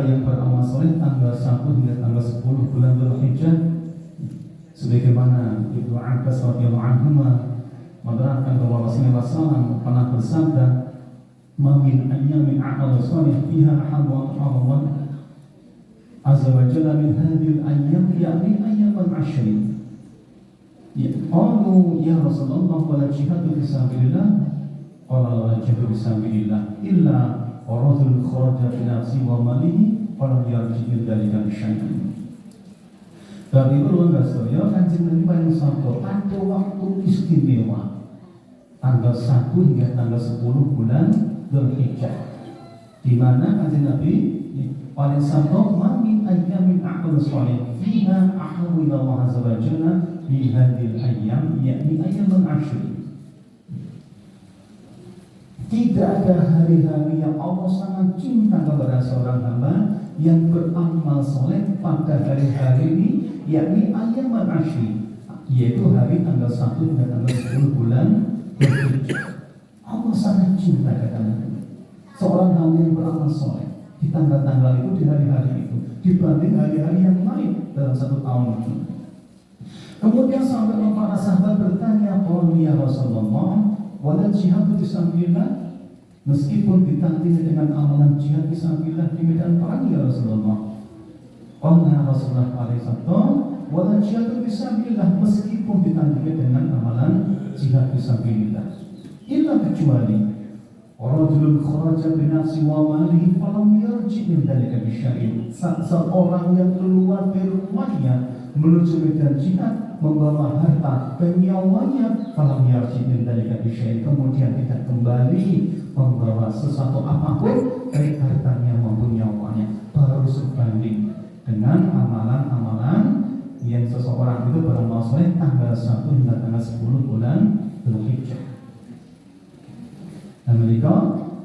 mereka yang beramal soleh tanggal 1 hingga tanggal 10 bulan Dzulhijjah, sebagaimana Ibnu Abbas radhiyallahu anhu menerangkan bahwa Rasulullah SAW pernah bersabda, "Ma min ayyamin a'mal salih fiha ahabbu Allah azza wa jalla min hadhil ayyam ya'ni ayyaman 'ashrin." Qalu ya Rasulullah wala jihadu fi sabilillah, qala la jihadu fi sabilillah illa rajul kharaja bi nafsihi wa malihi wa lam yarji' min dzalika syai'an. Dari ulun Rasulullah Kanjeng Nabi paling sabda ada waktu istimewa tanggal 1 hingga tanggal 10 bulan Dzulhijjah, di mana Kanjeng Nabi paling sabda ma min ayyamin a'mal shalih fiha ahabbu ila Allah azza wa jalla bi hadhil ayyam yakni ayyaman 'ashrin. Tidak ada hari-hari yang Allah sangat cinta kepada seorang hamba yang beramal soleh pada hari-hari ini, yakni ayyaman 'ashrin, yaitu hari tanggal 1 hingga tanggal 10 bulan Dzulhijjah. Allah sangat cinta kepada seorang hamba yang beramal soleh di tanggal-tanggal itu, di hari-hari itu, dibanding hari-hari yang lain dalam satu tahun itu. Kemudian sampai para sahabat bertanya, "Qalu ya Rasulullah, wala jihadu fi sabilillah?" Meskipun ditandingi dengan amalan jihad fisabilillah di medan perang ya Rasulullah. Qala Rasulullah alaihi wasallam, "Wala jihadu fisabilillah," meskipun ditandingi dengan amalan jihad fisabilillah. Illa kecuali rajulun kharaja bi nafsi wa malihi falam yarji' min dzalika bisyai'in. Seorang yang keluar dari rumahnya menuju medan jihad membawa harta dan nyawanya, falam yarji' min dzalika bisyai'in, kemudian tidak kembali membawa sesuatu apapun baik hartanya maupun nyawanya, baru sebanding dengan amalan-amalan yang seseorang itu beramal soleh tanggal 1 hingga tanggal 10 bulan Dzulhijjah. Dan mereka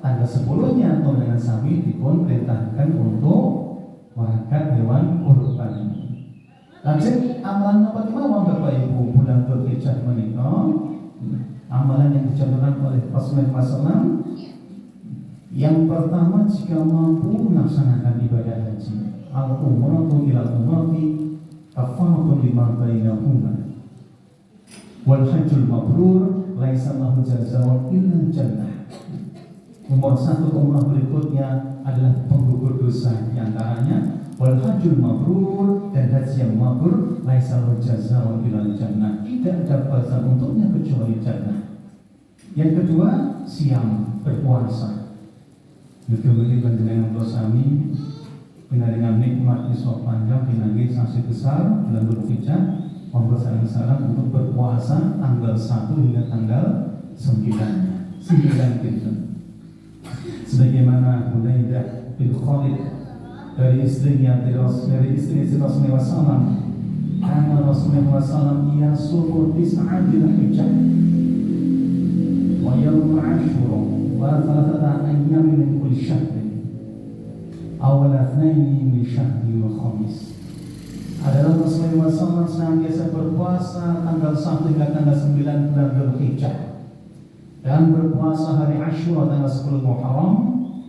tanggal 10-nya atau dengan sami dipun perintahkan untuk meragat hewan kurban. Lanjut amalan apa dimana Bapak Ibu bulan Dzulhijjah menikah? Amalan yang dicontohkan oleh Rasulullah SAW. Yang pertama, jika mampu melaksanakan ibadah haji, al-umratu ila umrati kafaratun lima bainahuma, wal hajjul mabrur laisa lahu jazaa'un illa jannah. Umrah satu umrah berikutnya adalah penggugur dosa, di antaranya wal hajjul mabrur, dan haji yang mabrur laisa lahu jazaa'un illa jannah, tidak ada balasan untuknya kecuali jannah. Yang kedua, siam, berpuasa. Dikebeli panjenengan dosami dengan nikmat iswa panjang pinanggi sanksi besar bulan Dzulhijjah, monggo saran untuk berpuasa tanggal 1 hingga tanggal 9 itu. Sebagaimana Hunaydah bin Khalid dari istrinya, dari istri Rasulullah SAW, karena Rasulullah SAW yasumu tis'a Dzulhijjah wa yawm Ashura wa thalathata ayyamin min kulli syahrin awal itsnaini min syahri wal khamis. Adalah Rasulullah SAW senantiasa berpuasa tanggal 1 hingga tanggal 9 bulan Dzulhijjah, dan berpuasa hari Asyura tanggal 10 Muharram,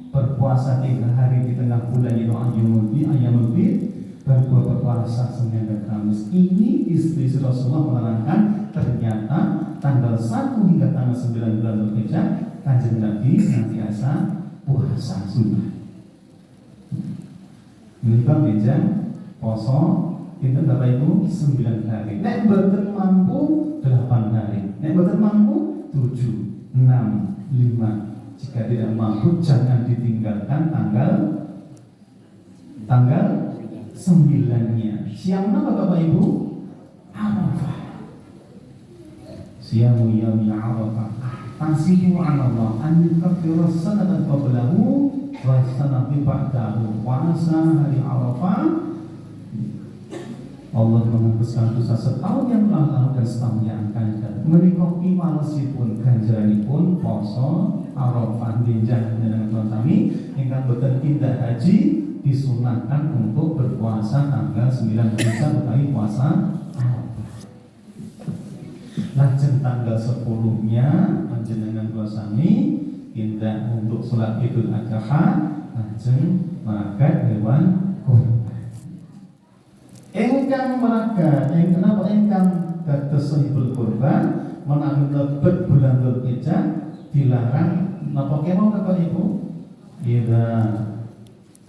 berpuasa 3 hari di tengah bulan itu Ayyamul Bid, dan berpuasa Senin dan Kamis. Ini istri Rasulullah menerangkan ternyata tanggal 1 hingga tanggal 9 bulan Dzulhijjah Kanjeng Nabi senantiasa puasa sunnah. Menikah bejang poso itu Bapak Ibu 9 hari. Nek mboten mampu 8 hari. Nek mboten mampu 7, 6, 5. Jika tidak mampu jangan ditinggalkan tanggal 9-nya. Siang apa Bapak Ibu? Arafah. Siamu yaumi Arafah. Tasihu 'ala Allah an yukaffira sanatan qablahu wa sanatan ba'dahu. Puasa hari Arafah, Allah menghapuskan dosa setahun yang lalu dan setahun yang akan datang. Menika piwalesipun ganjaranipun poso Arafah benjang dengan kami ingkang boten pindah haji disunahkan untuk berpuasa tanggal 9 Dzulhijjah utawi puasa Arafah. Lajeng tanggal 10-nya panjenengan kula sami pindah untuk sholat Idul Adha ajeng meragat hewan kurban. Ingkang meragat, kenapa ingkang dados sahibul kurban menawi lebet bulan Dzulhijjah dilarang napa kemawon Bapak Ibu? Idza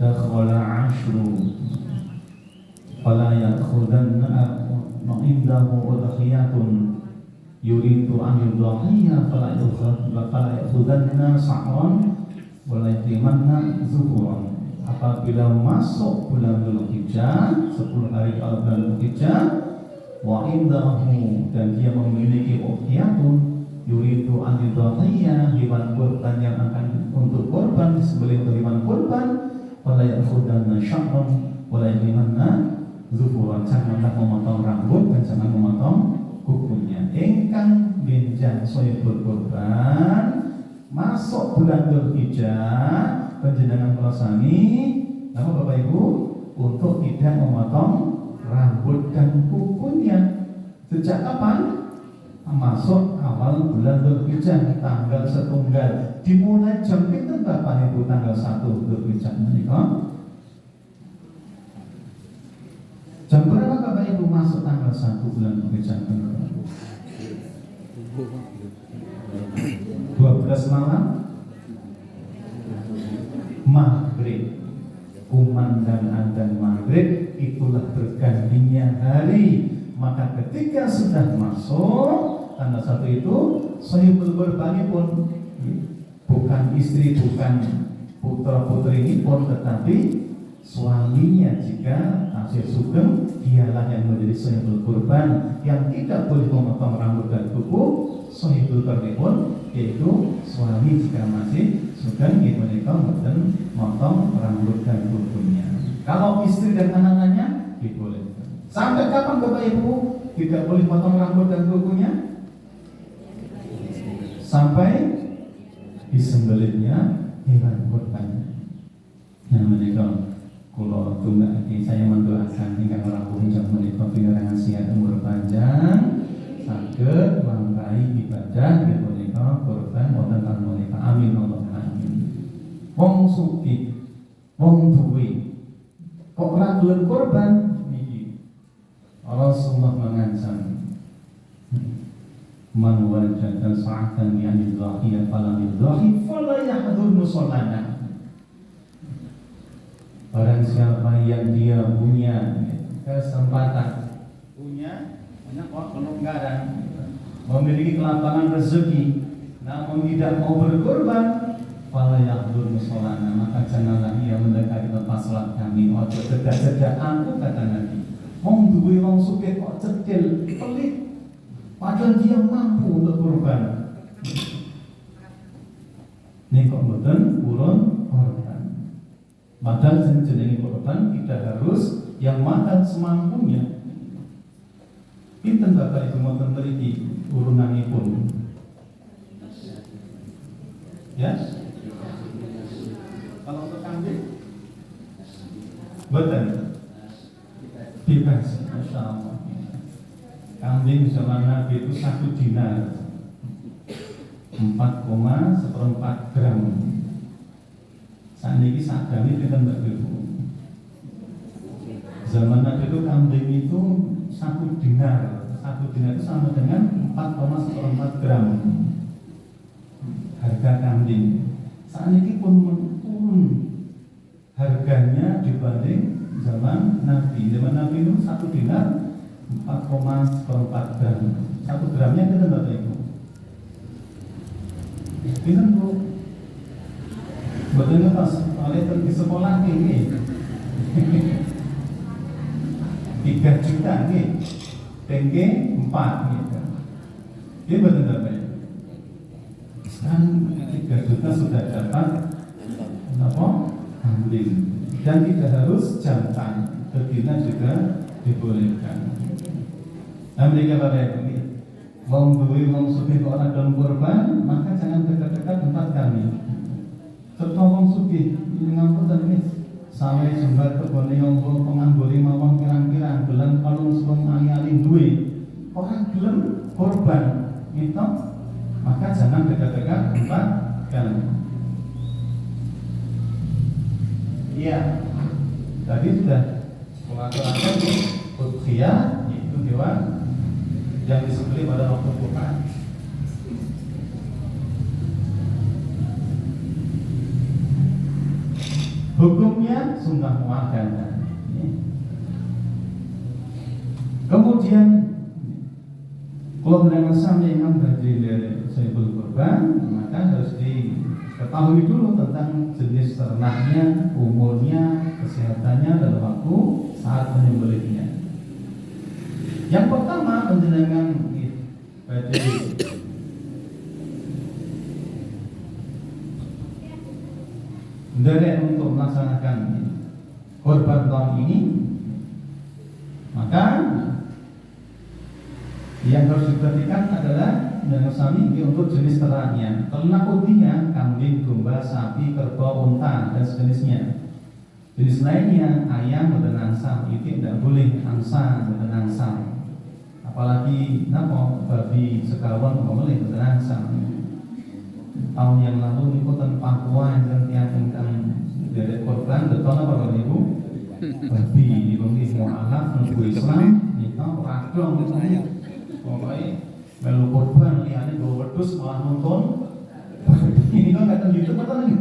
dakhala ashru fala ya'khudanna indahu udhiyatun yuridu an yudhiya fala ya'khudanna sa'ran wala yatimanna zuhuran. Apabila masuk bulan Dzulhijjah 10 hari bulan Dzulhijjah wa indahu dan dia memiliki udhiyatun yuridu an yudhiya hewan kurban yang akan untuk kurban disembelih untuk hewan kurban wala ya'khudanna sa'ran wala yatimanna zuhuran. Janganlah memotong rambut dan jangan memotong kukunya. Ingkang benjang sahibul kurban masuk bulan Dzulhijjah panjenengan kula sami napa Bapak Ibu untuk tidak memotong rambut dan kukunya. Sejak kapan? Masuk awal bulan Dzulhijjah tanggal 1 dimulai jam pinten Bapak Ibu tanggal 1 Dzulhijjah menika? Jam berapa Bapak Ibu masuk tanggal 1 bulan Dzulhijjah? 12 malam maghrib, kumandang adzan maghrib, itulah bergantinya hari. Maka ketika sudah masuk tanggal 1 itu sahibul kurban pun bukan istri, bukan putra putri ini pun, tetapi suaminya jika hasil sugeng dialah yang menjadi sahibul kurban yang tidak boleh memotong rambut dan kuku. Sahibul kurban pun yaitu suami jika masih sugeng itu mereka mboten motong rambut dan kukunya. Kalau istri dan anak-anaknya dibolehkan. Sampai kapan Bapak Ibu tidak boleh potong rambut dan kukunya? Sampai disembelihnya hewan kurban. Nah menika kula tunggu saya mendoakan ingkang rampung jam menika pingerangan sihat umur panjang saged mangkai ibadah menika kurban wonten lan menika. Amin Allahumma amin. Wong sugih, wong duwe kok ora gelem kurban niki Rasulullah mengancam man wajada sa'atan yani dhahiya fala yudhi fala yahdur musallana. Barang siapa yang dia punya kesempatan, punya kelonggaran, memiliki kelapangan rezeki, namun tidak mau berkorban, fala yahdur musholana, maka janganlah ia mendekati tempat salat kami. Ojo cedak-cedak aku, kata Nabi. Wong duwe wong sugih kok cekil, pelit, padahal dia mampu untuk korban. Nih kok mboten urun korban. Padahal jenenge korban tidak harus yang makan semampunya. Pinten Bapak Ibu mboten mriki urunanipun. Ya? Kalau untuk kambing mboten. Bebas, Masya Allah. Kambing zaman Nabi itu 1 dinar 4,4 gram. Saat ini sagami kita Mbak Ibu. Zaman Nabi itu kambing itu 1 dinar. 1 dinar itu sama dengan 4,4 gram harga kambing. Saat ini pun turun harganya dibanding zaman Nabi. Zaman Nabi itu 1 dinar 4,4 gram. 1 gramnya kita Mbak Ibu. Ini Bu. Betul pas oleh pergi sekolah ini 3 juta nih, tengge 4 gitu. Ini betul Bapak. Sekarang 3 juta sudah dapat apa? Kambing. Dan tidak harus jantan, betina juga dibolehkan. Amerika Bapak ini, wong duwe wong sugih kok ora gelem kurban, maka jangan dekat-dekat tempat kami. Serta wong sugih ngapunten wis sawe jembar kebone wong penganggone mawon pirang-pirang gelang kalung wong ali-ali duwe ora gelem korban gitu, maka jangan dekat-dekat tempat kami. Iya. Tadi sudah mengatakan udhiyah yaitu hewan yang disembelih pada waktu Quran. Hukumnya sunnah muakkadah. Kemudian kalau dengan sampai imam dari Sayyidul Kurban, maka harus diketahui dulu tentang jenis ternaknya, umurnya, kesehatannya, dan waktu saat menyembelihnya. Yang pertama menjenengan badai derek untuk melaksanakan korban tahun ini, maka yang harus diperhatikan adalah dengan sami untuk jenis ternaknya. Ternak udhiyah, kambing, domba, sapi, kerbau, unta dan sejenisnya. Jenis lainnya ayam dan angsa itu tidak boleh, angsa dan angsa. Apalagi babi sekawan boleh dan angsa. Tahun yang lalu niku ten Papua yang tentang dari korban betul apa kalau ibu? Babi niku nggih mualaf nunggu Islam niku radong pokoknya melu korban liyane nggo wedhus malah nonton. Ini kan kata YouTube apa lagi?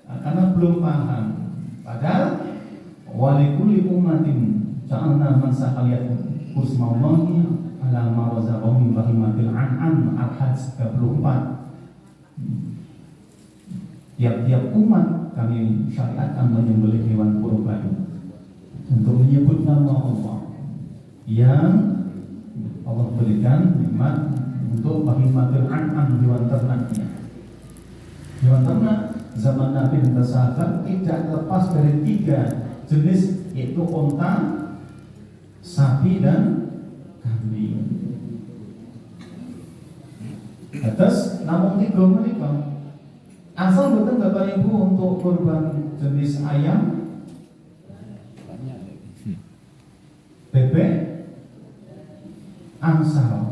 Karena belum paham. Padahal walikuli umatin ja'alna man sakhaliyat kusmaullahi ala ma razaqahum bahimatil an'am al-hajj 34. Tiap-tiap umat kami syariatkan menyembelih hewan kurban untuk menyebut nama Allah yang Allah berikan nikmat untuk bahimatil an'am, hewan ternaknya. Hewan ternak zaman Nabi dan sahabat tidak lepas dari 3 jenis, yaitu unta, sapi dan kambing. Atas namun 3 mereka asal betul Bapak Ibu untuk kurban jenis ayam, bebek, angsa.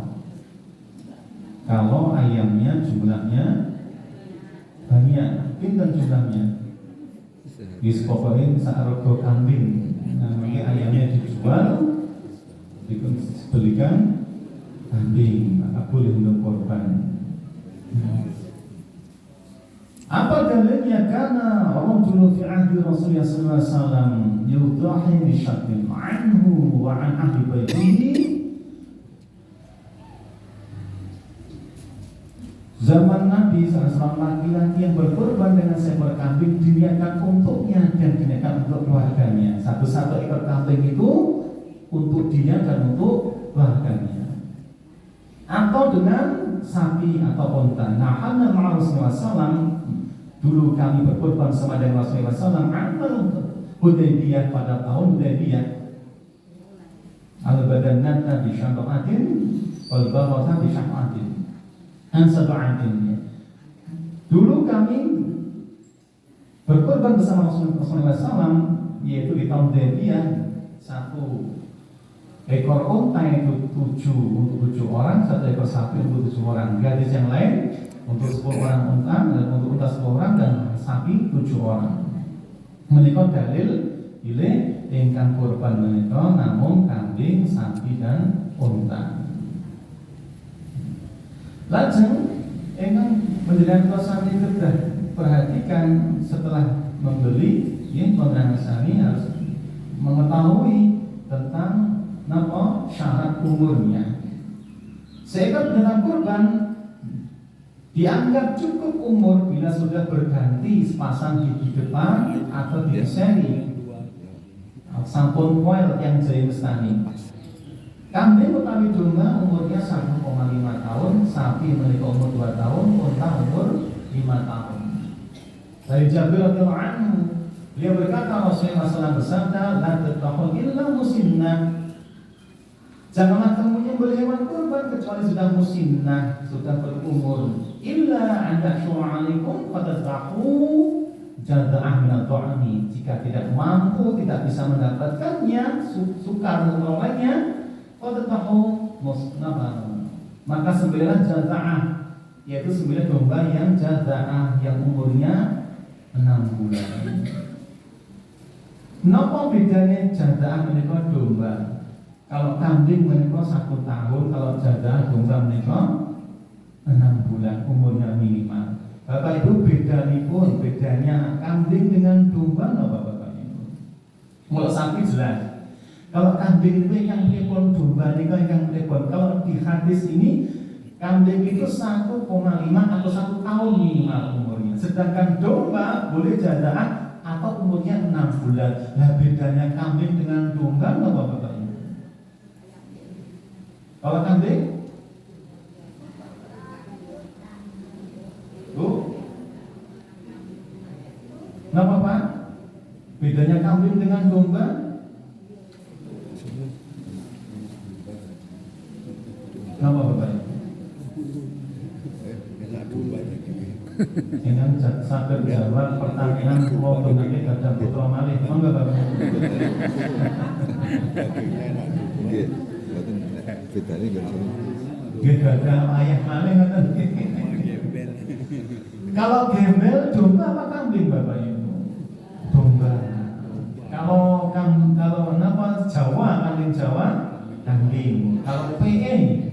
Kalau ayamnya jumlahnya banyak, pinten jumlahnya? Pokoknya saargo kambing, namanya ayamnya dijual, dibelikan kambing, maka boleh untuk korban. Apa dalilnya? Karena rajulun fi ahdi Rasulullah sallallahu alaihi wasallam yudahi bi syatin anhu wa an ahli baitihi. Zaman Nabi SAW laki-laki yang berkorban dengan seekor kambing diniatkan untuknya dan diniatkan untuk keluarganya. Satu ekor kambing itu untuk dia dan untuk keluarganya. Atau dengan sapi atau unta. Nah, hanya Rasulullah SAW dulu kami berkorban sama dengan Rasulullah SAW amal Hudaybiyah pada tahun Hudaybiyah. Al-badanat bi syafa'atin wal barata bi syafa'atin. Dulu kami berkorban bersama Rasulullah SAW, yaitu di tahun Hudaybiyah 1 ekor unta itu 7 untuk 7 orang, 1 ekor sapi untuk 7 orang. Gadis yang lain untuk 10 orang unta, dan untuk unta 10 orang dan sapi 7 orang. Menikah dalil pilih ingkang korban menikah namun kambing, sapi dan unta. Lajeng ingkang menjenengan sami kedah perhatikan setelah membeli, ya pengenang sami harus mengetahui tentang napa syarat umurnya. Seekor binatang kurban dianggap cukup umur bila sudah berganti sepasang gigi depan atau gigi seri sampun poil yang jaya mestani. Kambing utawi domba umurnya 1,5 tahun, sapi memiliki umur 2 tahun, unta umur 5 tahun. Dari Jabir radhiyallahu anhu, beliau berkata Rasulullah SAW bersabda, "La tadhbahu illa musinnah." Janganlah kamu menyembelih hewan kurban kecuali sudah musinnah, sudah berumur. Illa anda syu'alikum fatadhahu jada'ah min ad-dha'ni. Jika tidak mampu, tidak bisa mendapatkannya, sukar memperolehnya, fatadhahu musnabah. Maka sembelihlah jada'ah, yaitu sembelih domba yang jada'ah yang umurnya 6 bulan. Napa bedanya jadaan menika domba? Kalau kambing menika 1 tahun, kalau jadaan domba menika 6 bulan umurnya minimal. Bapak Ibu bedanya kambing dengan domba napa Bapak Ibu? Kalau sapi jelas. Kalau kambing itu yang telepon, domba ini yang telepon. Kalau di hadis ini kambing itu 1,5 atau 1 tahun minimal umurnya. Sedangkan domba boleh jadaan atau umurnya 6 bulan. Nah bedanya kambing dengan domba apa Bapak Ibu? Kalau kambing, Bu, kenapa Pak? Bedanya kambing dengan domba? Kenapa Bapak Ibu? Jangan saged jawab pertanyaan kula benake gadah putra malih. Monggo Bapak. Nggih, mboten bedane nggih. Nggih gadah ayah malih ngoten. Kalau gembel domba apa kambing Bapak Ibu? Domba. Kalau napa Jawa, kambing Jawa, kambing. Kalau PE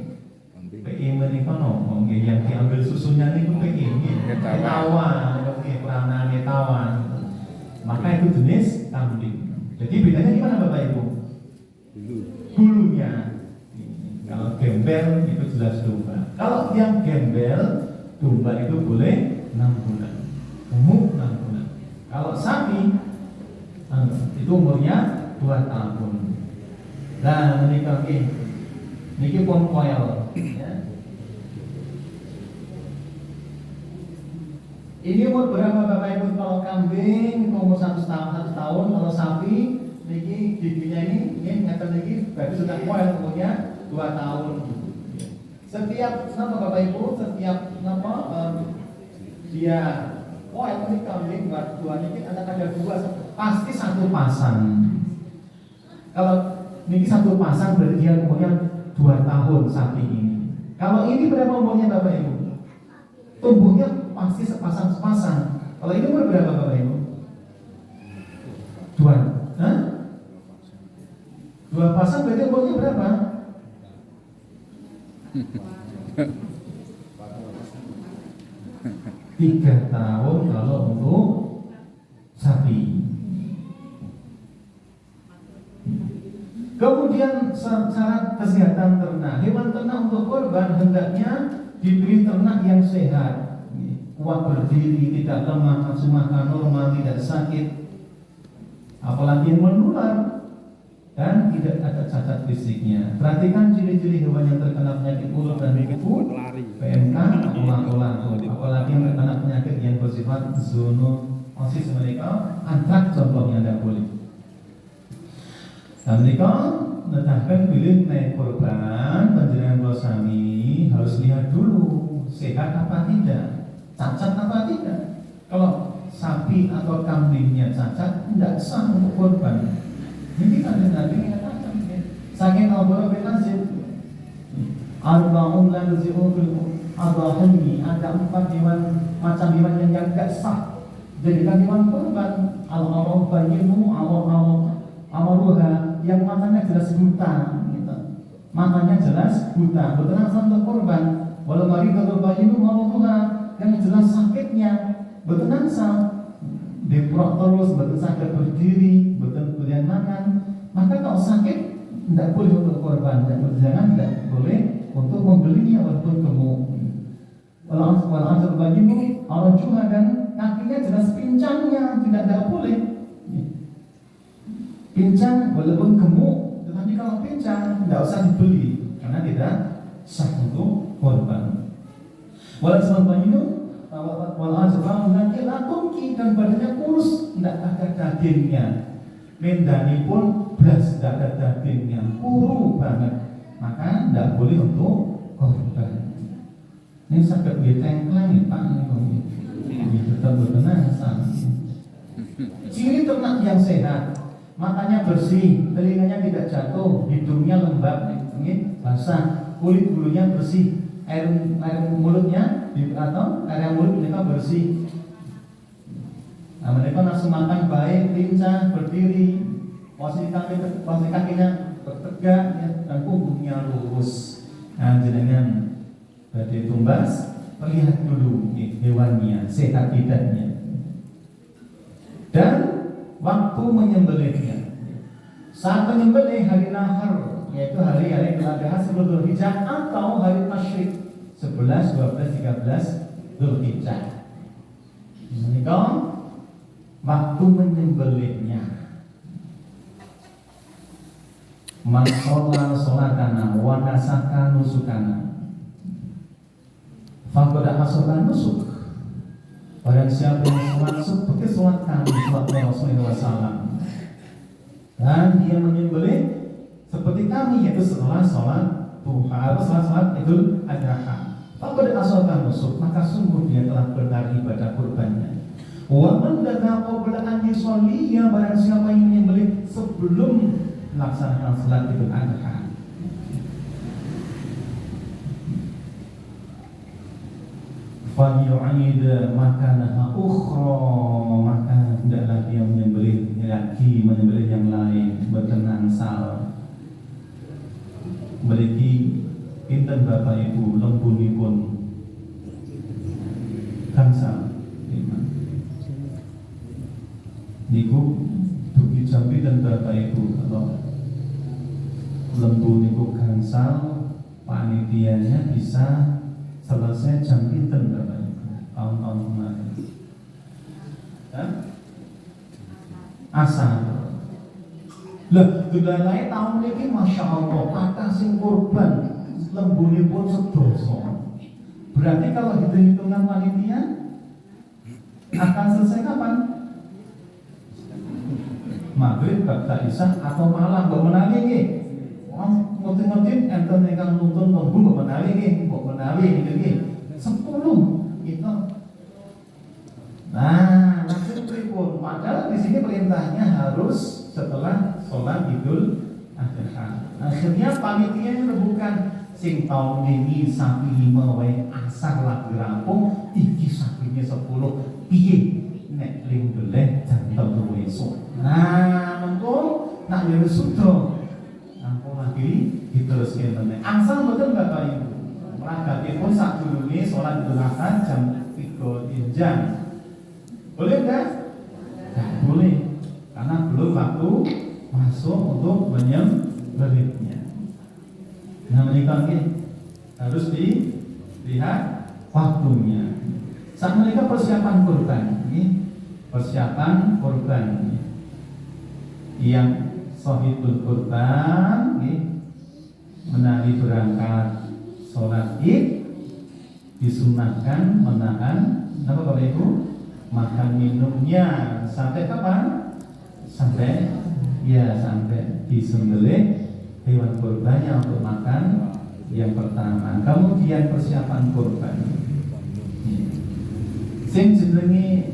menika no, yang diambil susunya niku PE tawan, peranan tawan. Maka itu jenis kambing. Jadi bedanya gimana Bapak Ibu? Bulunya. Kalau gembel itu jelas domba. Kalau yang gembel domba itu boleh 6 bulan. Umur 6 bulan. Kalau sapi itu umurnya 2 tahun. Nah, menikah niki pun koel. Ya. Ini umur berapa Bapak Ibu? Kalau kambing umur 1 tahun, kalau sapi niki giginya ini ngeten niki berarti sudah koel umurnya 2 tahun. Setiap Bapak Ibu, setiap dia koel ini kambing dua niki ada 2 pasti 1 pasang. Kalau niki 1 pasang berarti dia umurnya 2 tahun sapi ini. Kalau ini berapa umurnya Bapak Ibu? Tumbuhnya pasti sepasang. Kalau ini umur berapa Bapak Ibu? 2. Hah? 2 pasang berarti umurnya berapa? 3 tahun kalau untuk sapi. Kemudian syarat kesehatan ternak. Hewan ternak untuk kurban hendaknya diberi ternak yang sehat, kuat berdiri, tidak lemah, nafsu makan normal, tidak sakit, apalagi yang menular, dan tidak ada cacat fisiknya. Perhatikan ciri-ciri hewan yang terkena penyakit mulut dan kuku, PMK, apalagi yang terkena penyakit yang bersifat zoonosis mereka, antrak contohnya tidak boleh. Dan mereka menetapkan pilih naik korban panjenengan kula sami harus lihat dulu sehat apa tidak, cacat apa tidak. Kalau sapi atau kambingnya cacat tidak sah untuk korban. Ini kan Nabi mengatakan saking al-bara bin Azib arba'un la yuzi'u fil adhani, ada 4 hewan macam hewan yang tidak sah jadikan hewan korban. Al-arab bayyinu amaruha, yang matanya jelas buta gitu. Matanya jelas buta, betul untuk korban. Walau mari kalau bayyinu amaruha, yang jelas sakitnya betul deprok terus, betul sakit berdiri, betul kemudian makan. Maka kalau sakit tidak boleh untuk korban, tidak boleh untuk membelinya walaupun gemuk. Walau asal bayyinu orang juga dan kakinya jelas pincangnya tidak boleh. Pincang walaupun gemuk, tetapi kalau pincang tidak usah dibeli karena tidak sah untuk korban. Walau nanti latungki dan badannya kurus, tidak ada dagingnya. Mendani pun belas, tidak ada dagingnya, kuru banget, maka tidak boleh untuk korban. Ini sakit ditengklang Pak, ini betul-betul nasab. Ciri ternak yang sehat, matanya bersih, telinganya tidak jatuh, hidungnya lembab, basah, kulit bulunya bersih, air mulutnya atau area mulut mereka bersih. Nah, mereka langsung makan baik, lincah, berdiri, posisi kakinya bertegak ya, dan punggungnya lurus. Nah, jenengan badai tumbas, lihat dulu hewannya sehat tidaknya. Dan waktu menyembelihnya, saat menyembelih hari nahar, yaitu hari Idul Adha sebelum Dzulhijjah atau hari tasyrik 11, 12, 13 Dzulhijjah. Menikah waktu menyembelihnya, man sholat sholatana wa nasaka nusukana faqad asaba nusuk. Barang siapa yang sholat seperti sholat kami, sholat Rasulullah SAW, dan dia menyembelih seperti kami, yaitu setelah sholat duha atau sholat Idul Adha, faqad asaba nusuk, maka sungguh dia telah benar ibadah kurbannya. Wa man dana qabla an yusolli, ya barang siapa yang menyembelih sebelum melaksanakan salat Idul Adha, falyu'id makanaha ukhra, maka hendaklah dia menyembelih lagi, menyembelih yang lain, berkenan sal. Memiliki pinten Bapak Ibu lembunipun gangsal niku dugi jambi dan Bapak Ibu, kalau lembu niku gangsal panitianya bisa selesai jam pinten Bapak Ibu tahun-tahun kemarin. Asal lah gelalai tahun ini Masya Allah kata sing kurban lembuni pun sedoso. Berarti kalau hitung-hitungan panitia akan selesai kapan? Maghrib, Ba'da Isya atau malam mbok menawi nggih. Wong ngerti-ngerti enten ingkang nuntun lembu mbok menawi nggih, mbok menawi nggih. 10 itu. Nah, maksud pripun? Padahal di sini perintahnya harus setelah sholat Idul Adha. Akhirnya panitia bukan sing tahun ini sapi 5 wae asar lagi rampung, iki sapinya 10 piye nek ling deleh jam 3 esuk. Nah, mengko nak yo sudo. Ampun lagi diteruske meneh. Angsal mboten Bapak Ibu. Ragatipun sadurunge salat Idul Adha jam 3 jam. Boleh enggak? Enggak boleh. Karena belum waktu masuk untuk menyembelihnya. Nah, menikah harus dilihat waktunya. Saat mereka persiapan kurban, persiapan kurban yang shahidul kurban, menawi berangkat sholat id disunahkan menahan apa Bapak Ibu? Makan minumnya sampai kapan? Sampai disembelih hewan kurbannya untuk makan yang pertama. Kemudian persiapan kurban. Sing jenenge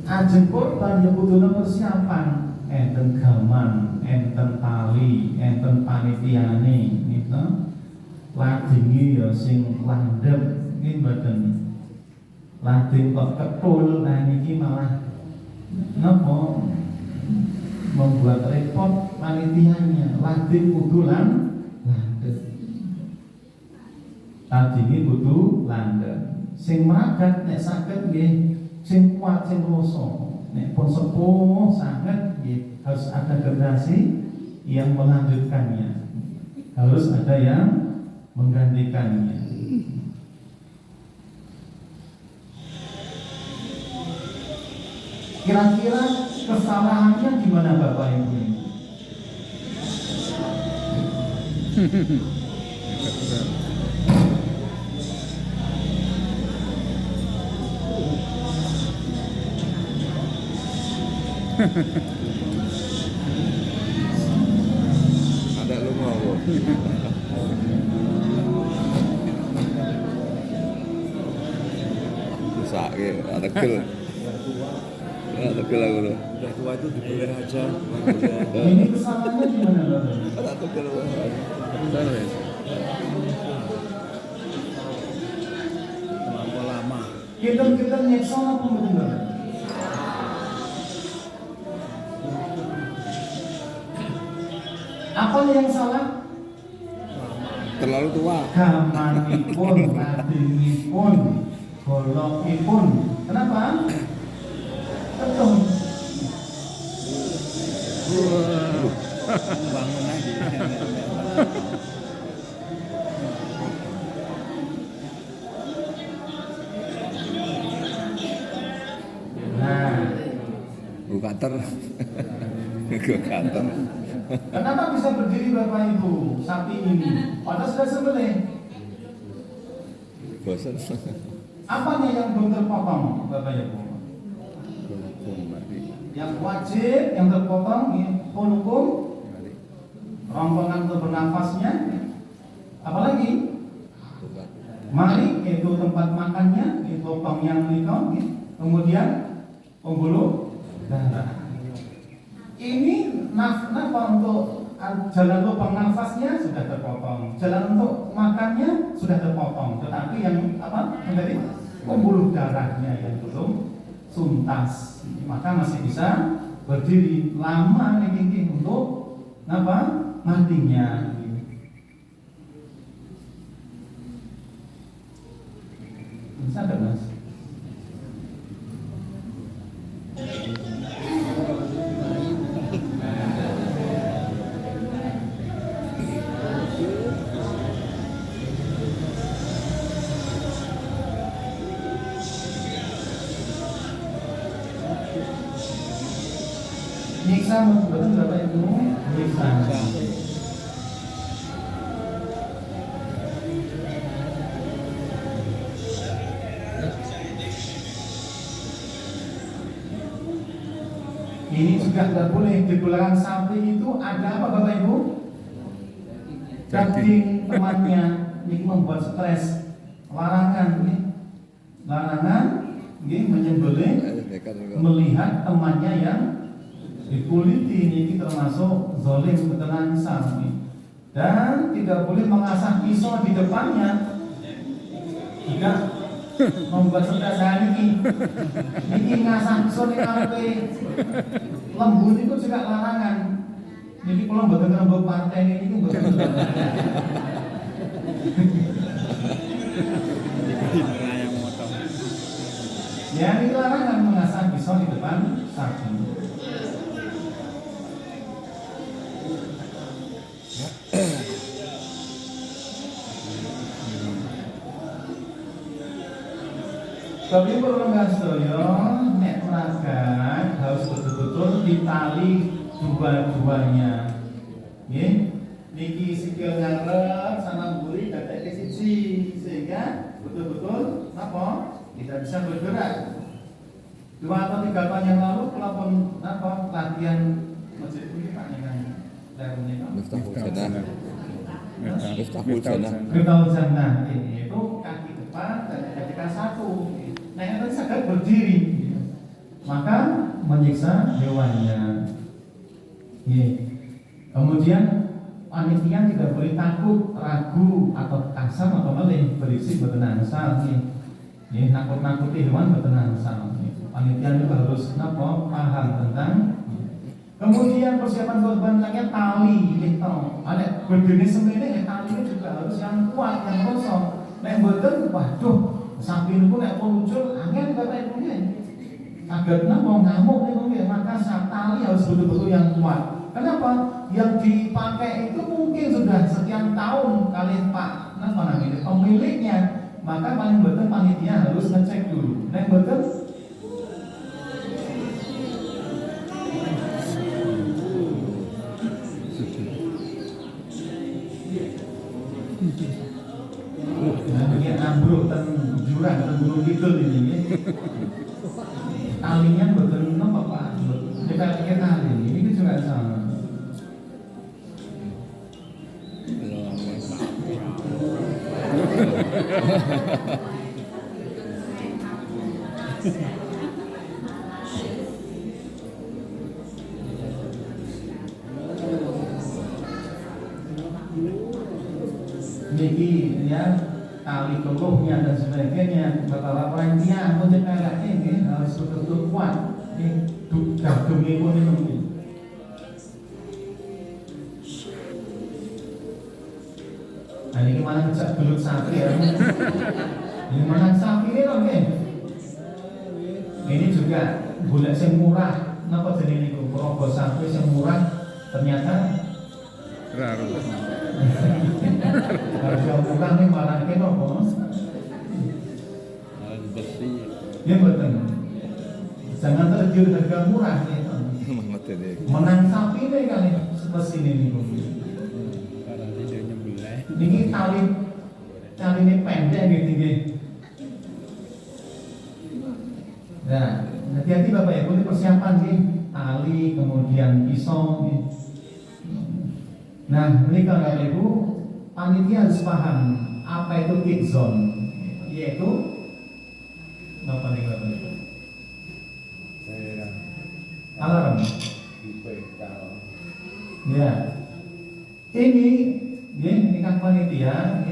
ajeng kurban ya kudune persiapan, enten gaman, enten tali, enten panitiane niku. Ladinge ya sing landhep nggih mboten. Lading kok ketul, nah niki malah napa membuat repot panitianya. Lading kudu landhep. Ladinge kudu landhep. Sing meragat nek saged nggih sing kuat sing rasa. Nek pun sepuh sangat nggih harus ada generasi yang melanjutkannya. Harus ada yang menggantikannya. Kira-kira kesalahannya di mana Bapak Ibu? Ada lu mau. Susah gitu, ada kel. Ada kel aku loh. Udah tua itu diboleh aja. Ini kesalahannya di mana Bapak? Ada kel. Terlalu lama. Kita nyeksa apa betul? Apanya yang salah? Terlalu tua. Gamanipun, ladingipun, golokipun. Kenapa? Betul. Bangun lagi. Nah, Buka ter. Buka ter. kenapa bisa berdiri Bapak Ibu sapi ini? Padahal sudah sembelih. Bosan. Apanya yang belum terpotong Bapak Ibu? Yang wajib, yang terpotong, hukum, rongkongan untuk bernafasnya, apalagi mari itu tempat makannya, itu potong yang nikah, kemudian pembuluh darah. Ini nafas untuk jalan lubang nafasnya sudah terpotong, jalan untuk makannya sudah terpotong, tetapi yang apa menjadi pembuluh darahnya yang belum tuntas, maka masih bisa berdiri lama nih untuk apa matinya. Bisa nggak Mas? Nyiksa betul Bapak Ibu? Nyiksa. Ini juga tidak boleh. Di belakang sapi itu ada apa Bapak Ibu? Daging temannya. Ini membuat stres. Larangan nih. Larangan ini menyembelih melihat temannya yang dikuliti. Ini termasuk zalim ketenan sapi. Dan tidak boleh mengasah pisau di depannya. Tidak membuat stres ini ngasah pisau di karepe lembut itu juga larangan. Jadi kalau mboten rembug partai ini mboten. Ya ini larangan mengasah pisau di depan sapi. Tapi perlu ngastoyo nek meragat harus betul-betul ditali dua-duanya. Nggih, niki sikil ngarep sama mburi dadake siji sehingga betul-betul napa tidak bisa bergerak. 2 atau 3 tahun yang lalu kalaupun napa latihan masjid ini Pak dengan dari menika Miftahul Jannah. Miftahul Jannah. Miftahul Jannah ini itu kaki depan dan kaki satu. Nah yang tadi sadar berdiri, maka menyiksa hewannya. Kemudian panitia tidak boleh takut, ragu atau kasar atau melih berisi betenan asal. Nakut-nakuti hewan betenan asal. Panitia juga harus paham tentang. Kemudian persiapan korban lainnya tali, ada berdiri semene, talinya juga harus yang kuat, yang kosong. Nek boten, waduh, sapi niku nek muncul angin Bapak Ibu nih. Agar mau ngamuk nih maka tali harus betul-betul yang kuat. Kenapa? Yang dipakai itu mungkin sudah sekian tahun kali Pak, namanya pemiliknya. Maka paling betul panitia harus ngecek dulu. Nek boten ambruk dan jurang dan gunung kidul ini talinya betul apa Pak? Kita pikir tali ini juga sama. Niki ya tali keluhnya dan sebagainya bapak-bapak yang dia pun ini harus betul-betul kuat. Ini gadungnya pun ini Nah ini malah ngejak belut sapi ya. Ini mana sapi ini loh nih. Ini juga golek sing murah. Napa jenenge niku? Progo sapi sing murah ternyata Raru. harga murah nih malah kene apa? Bersih. Ya betul. Jangan tergiur harga murah nih. Menang sapi nih kali seperti ini niku. Ini tali ini pendek gitu gitu. Nah, hati-hati Bapak Ibu, ini persiapan sih tali, kemudian pisau. Nah, ini kalau Bapak Ibu, panitia harus paham apa itu kick zone, yaitu apa nih Bapak Ibu? Alarm. Ya, ini kan panitia,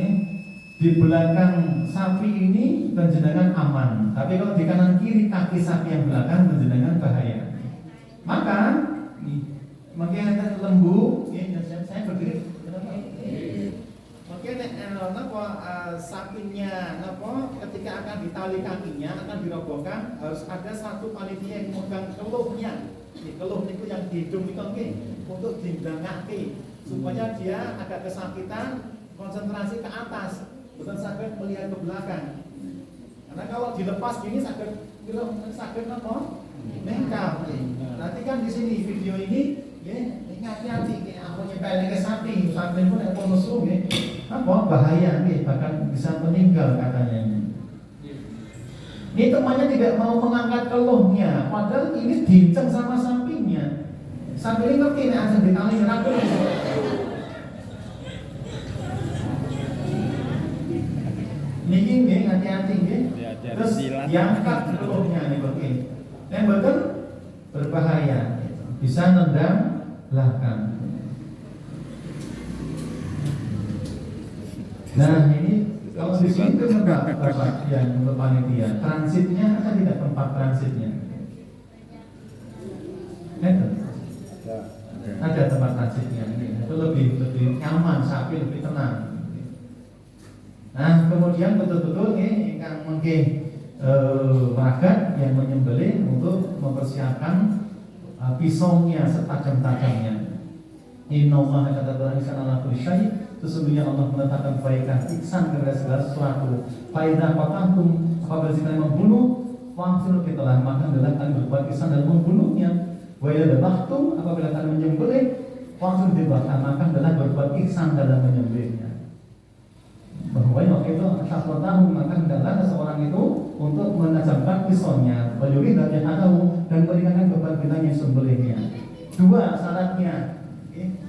di belakang sapi ini penjenengan aman, tapi kalau di kanan kiri kaki sapi yang belakang penjenengan bahaya. Maka makin ada lembu, saya berdiri. Makin sapinya, ketika akan ditali kakinya akan dirobohkan harus ada satu panitia yang memegang keluhnya. Keluh itu yang di hidung itu untuk dindangake supaya dia agak kesakitan, konsentrasi ke atas. Bukan sakit melihat ke belakang. Karena kalau dilepas gini sakit apa? Mengkap. Nanti kan di sini video ini, hati-hati. Aku nyepelin ke sapi pun yang musuh, apa bahaya, bahkan bisa meninggal katanya. Ini temannya tidak mau mengangkat keluhnya, padahal ini diinceng sama sapinya. Sapi ini ngerti nih, asal ditali ragu. Niki hati-hati terus diangkat keluhnya nih oke. Yang betul berbahaya, bisa nendang belakang. Nah ini kalau di sini itu Bapak yang untuk panitia transitnya kan tidak tempat transitnya. Ada tempat transitnya, itu lebih nyaman, sapi lebih tenang. Nah kemudian betul-betul yang mungkin ragat yang menyembelih untuk mempersiapkan pisaunya setajam-tajamnya. Innallaha katakan insana kulli syai', sesungguhnya Allah menetapkan kebaikan ihsan kepada segala sesuatu. Faidah patantum, apabila kalian membunuh, fangsilu kitalah, maka adalah kalian berbuat ihsan dalam membunuhnya. Wa idza dabahtum, apabila kalian menyembelih, fangsilu dibahkan, maka adalah berbuat ihsan dalam menyembelihnya. Bahwa waktu itu satu tahun maka hendaklah seseorang itu untuk menajamkan pisaunya, bajuri dan tahu dan meringankan beban kita yang sembelihnya. Dua syaratnya,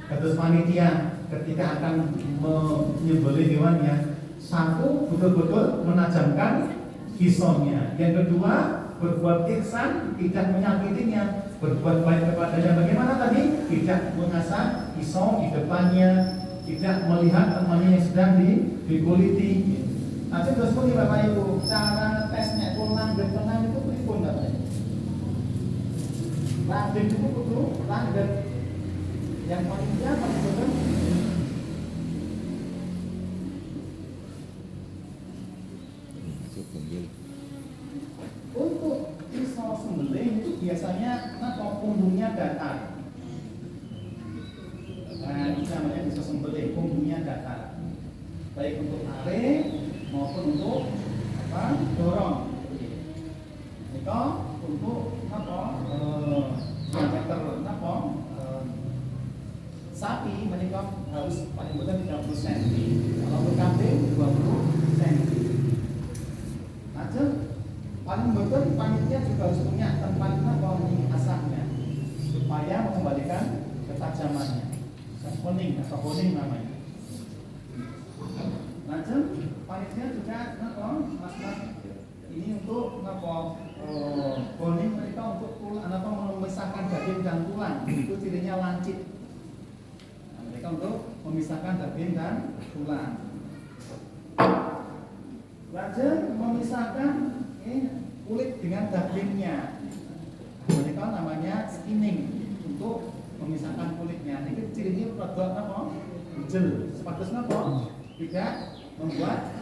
terus panitia ketika akan menyembelih hewannya, satu betul-betul menajamkan pisaunya, yang kedua berbuat ihsan, tidak menyakitinya, berbuat baik kepadanya. Bagaimana tadi? Tidak mengasah pisau di depannya, tidak melihat temannya yang sedang dikuliti. Nanti terus pun Bapak Ibu, cara tesnya langgeng tenang itu pripun Bapak Ibu? Langgeng itu kudu langgeng. Yang panitia paling betul. Untuk pisau sembelih itu biasanya punggungnya datar. Nah, ini namanya pisau sembelih, punggungnya datar. Baik untuk tarik maupun untuk dorong. Itu untuk diameter sapi menikah harus paling betul 30 cm. Kalau untuk kambing 20 cm. Aja paling betul panitia juga harus punya tempat asahnya supaya mengembalikan ketajamannya. Kuning atau kuning namanya. Lanjut, panitia juga mas ini untuk kuning mereka untuk memisahkan daging dan tulang. Itu cirinya lancip. Nah, mereka untuk memisahkan daging dan tulang. Lanjut, memisahkan kulit dengan dagingnya. Mereka namanya skinning untuk memisahkan kulitnya. Ini cirinya produk apa? Gel. Sepatutnya apa? tidak membuat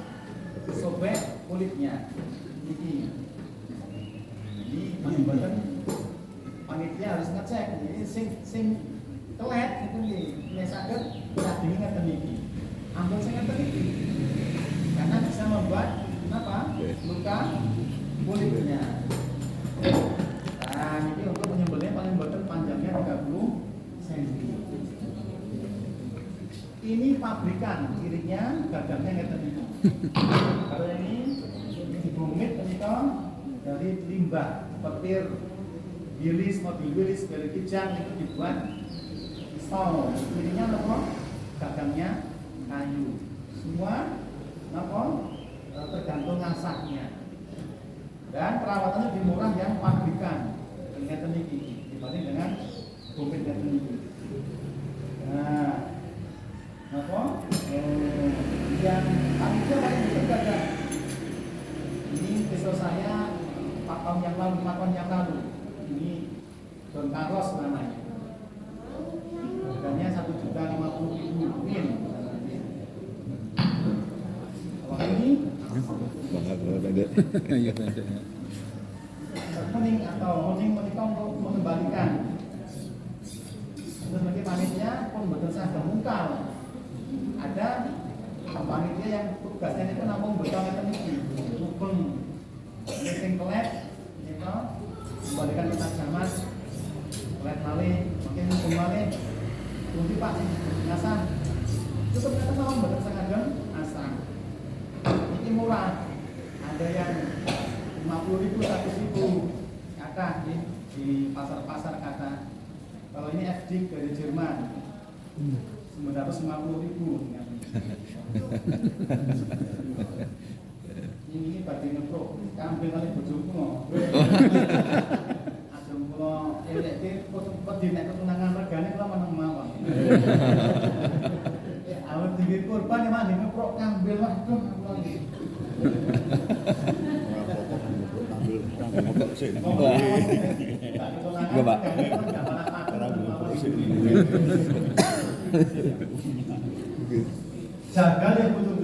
sobek kulitnya. Ini mboten panitia harus ngecek ini sing telet itu nek saged daging ngeten iki. Ampun sing ngeten iki. Karena bisa membuat apa? Luka kulitnya. Nah, ini untuk menyembelihnya paling mboten panjangnya 30 cm. Ini pabrikan, kirinya gagangnya ngeten iki. Kalau ini dibumit menika dari limbah petir bilis, mobil bilis, dari kijang itu dibuat pistol. Kirinya apa? Gagangnya kayu. Semua apa? Tergantung ngasahnya. Dan perawatannya lebih murah yang pabrikan ngeten iki dibanding dengan bumit ngeten iki. Nah, apa? Yang panitia paling betul ada. Ini pisau saya 4 tahun yang lalu, 5 tahun yang lalu. Ini Don Carlos namanya. Harganya 1.050.000 win. Kalau ini kuning atau kuning menika untuk mengembalikan. Terus bagi panitia pun betul saja mungkal. Ada panitia yang tugasnya itu nampung betul ngeten iki. Mubeng meeting kelet itu kembalikan ke Jamas. Kelet malih, mungkin mubeng malih. Nanti Pak ngasah. Itu ternyata nampung betul sangat asah. Ini murah. Ada yang 50.000, 100.000 kata di pasar-pasar kata. Kalau ini FD dari Jerman 950.000. Ini bagi ngeprok kambil kali bojoku. Ajeng kula eleke wedi nek ketunangan regane kula meneng mawon. Awet dikit kurban emang ngeprok kambil waduh kula iki. Enggak, Pak. Jaga yang butuh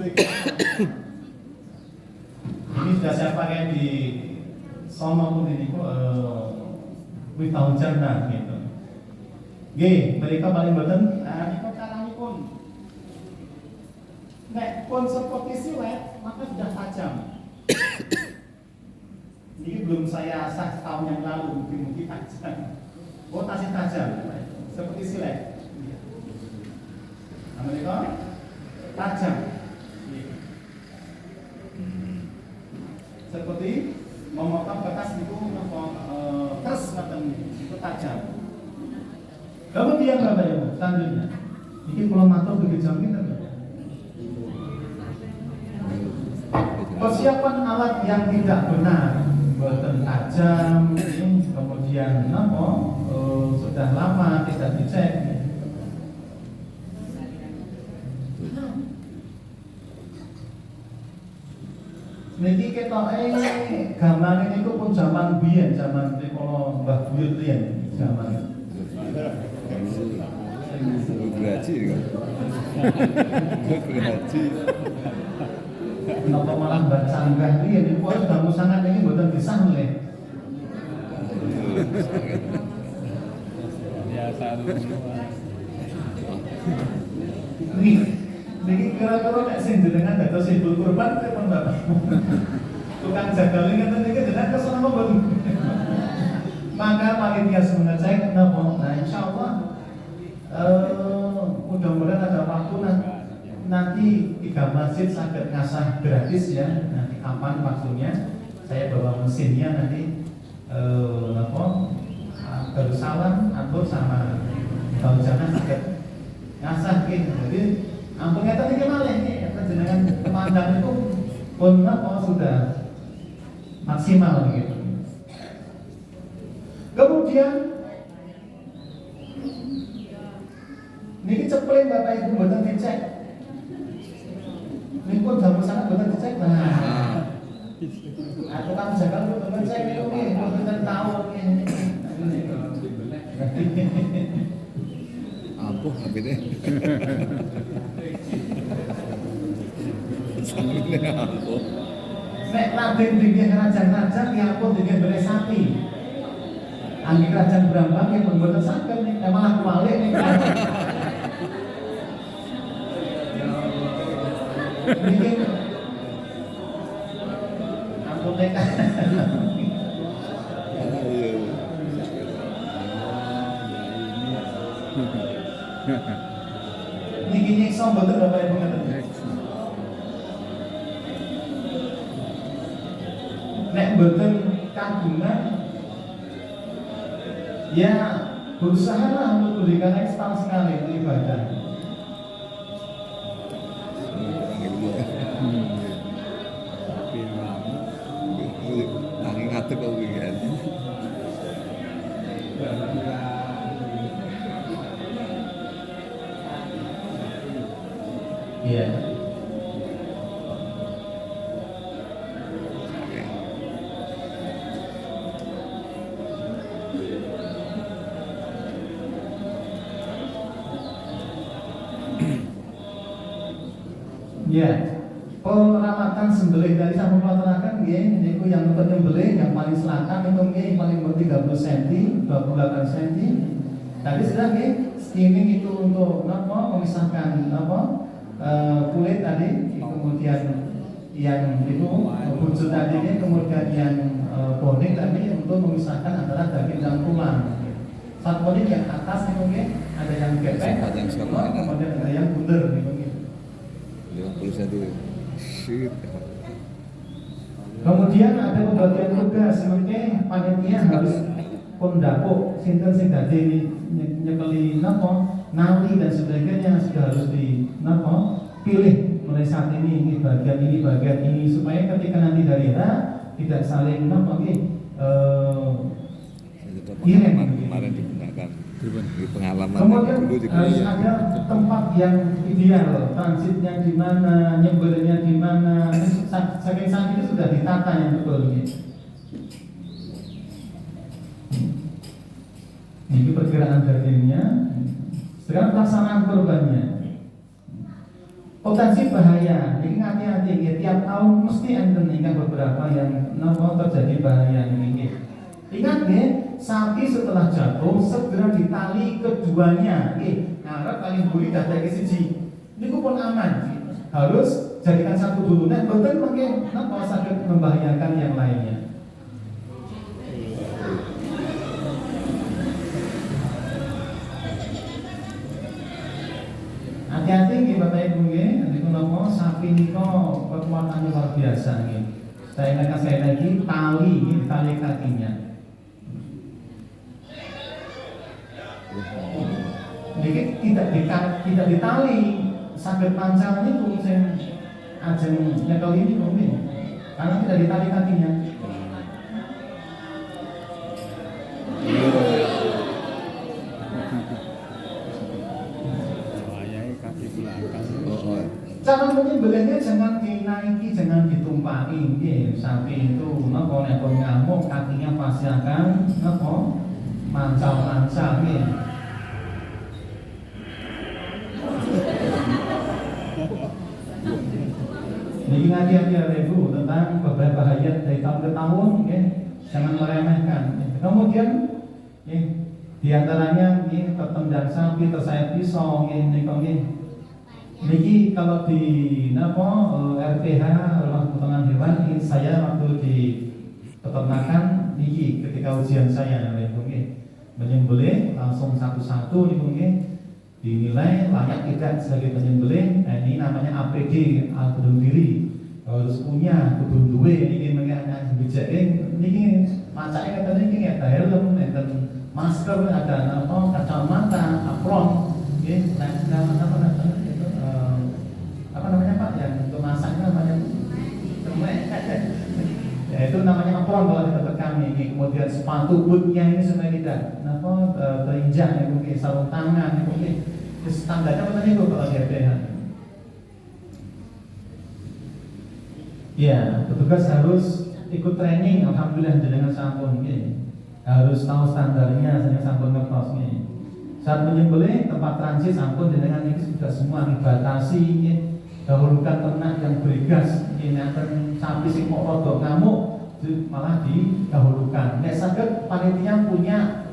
ini sudah saya pakai di sono pun ini kok tahun jannah gitu. G, mereka paling boten. Nah, ini caranya pun. Nek pun seperti silet, maka sudah tajam. Ini belum saya asah setahun yang lalu, mungkin tajam. Oh, tasih tajam, seperti silet. Nah, mereka tajam. Seperti memotong bekas itu terus itu tajam. Kemudian Bapak Ibu, selanjutnya, ini kalau matur begitu jam kita. Persiapan alat yang tidak benar, boten tajam, kemudian sudah lama tidak dicek. Niki ketoke gambar ini pun zaman biyen, zaman kalau Mbah Buyut riyen zaman. Graji kan. Graji. Kenapa malah Mbah Canggah riyen niku sudah musangat ini mboten bisa nggih. Biasa Niki kira-kira nek sing jenengan dados simbol kurban pripun Bapak? Tukang jagal ngeten niki jenengan kesana mboten. Maka panitia semuanya cek napa. Nah, insyaallah mudah-mudahan ada waktu nanti 3 masjid saged ngasah gratis ya. Nanti kapan waktunya saya bawa mesinnya nanti Darussalam atur sama tahun jangan saged ngasah gitu. Jadi ampun ngeten iki malih iki panjenengan pemandang itu pun sudah maksimal gitu. Kemudian niki cepleng Bapak Ibu mboten dicek. Niku damel sangat mboten dicek. Nah. Aku kan jagal mboten dicek niku nggih mboten tahu nggih. Ampuh tapi deh. Ya ampun. Nek Raden dingin kerajaan-kerajaan yang pun dingin beli sapi. Angin kerajaan Brambang yang membuat sakit nih, malah kebalik nih. Dingin. Ampun nekat. Niki nyiksa betul Bapak Ibu ngeten. Nek mboten kagungan ya berusahalah untuk berikan ekstra sekali untuk ibadah. Nanging ngadeg kok kuwi kan. Iya. Ya, perawatan sembelih dari sampun pelakanakan nggih niku yang untuk nyembelih yang paling selatan itu nggih paling 30 cm, 28 cm. Tadi sudah nggih skimming itu untuk apa memisahkan apa kulit tadi, kemudian yang itu buntut tadi kemudian yang boning tadi untuk memisahkan antara daging dan tulang. Saat boning yang atas niku nggih ada yang gepeng, kemudian ada yang bunder niku nggih. 51 shit. Kemudian ada pembagian tugas seperti panitia harus pondapuk sinten sing dadi nyekeli napa nali dan sebagainya sudah harus di napa pilih mulai saat ini bagian ini supaya ketika nanti dari tidak saling napa nggih Kemarin digunakan di pengalaman kemudian dulu harus ada tempat yang ideal, transitnya di mana, nyembelihnya di mana. Saking saat itu sudah ditata yang betul gitu. Ini perkiraan dagingnya. Sekarang pelaksanaan korbannya. Potensi bahaya, ini hati-hati ya. Tiap tahun mesti enten ingat beberapa yang terjadi bahaya ini. Ingat ya, sapi setelah jatuh segera ditali keduanya. Ngarep paling buri dadi siji. Niku pun aman. Harus jadikan satu dulu. Nek boten mungkin napa saged membahayakan yang lainnya. Hati-hati nggih Bapak Ibu nggih, niku napa sapi niku kekuatannya luar biasa nggih. Saya ingatkan sekali lagi tali nggih, tali kakinya. Jadi tidak ditali saged pancal niku sing ajeng nyekel ini mungkin karena tidak ditali kakinya. Cara menyembelihnya jangan dinaiki, jangan ditumpaki. Sapi itu napa nek ngamuk kakinya pasti akan napa mancal-mancal nggih. Jadi hati-hati ya Ibu tentang beberapa bahaya dari tahun ke tahun, jangan meremehkan. Kemudian, diantaranya tertendang sapi, tersayat pisau, Niki kalau di RPH rumah potongan hewan, saya waktu di peternakan, niki ketika ujian saya, menyembelih langsung satu-satu, dinilai layak tidak sebagai penyembelih. Ini namanya APD, bunuh diri. Harus punya kebun duwe ini mengenai bijake niki macake ngeten iki ada helm, enten masker, ada kacamata, apron, nggih, apa namanya Pak yang untuk masaknya namanya ya itu namanya apron kalau di tempat kami. Kemudian sepatu bootnya ini supaya tidak terinjak, mungkin sarung tangan, mungkin standarnya apa tadi kalau di RPH. Ya, petugas harus ikut training. Alhamdulillah dengan sampun harus tahu standarnya, dengan sampun ngertos saat menyembelih tempat transit sampun dengan ini sudah semua dibatasi dahulukan ternak yang berigas, ini akan sapi sing kok rodok ngamuk malah didahulukan. Nek saged panitia punya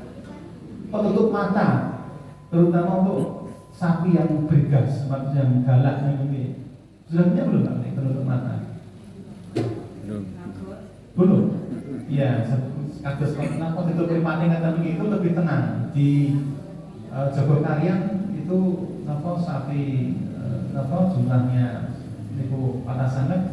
penutup mata, terutama untuk sapi yang berigas, seperti yang galak ini. Sudah punya belum Pak nih penutup mata? Belum. Iya, kados kenapa penutup mata kata begitu lebih tenang di Jogokarian itu apa sapi apa jumlahnya itu pada sangat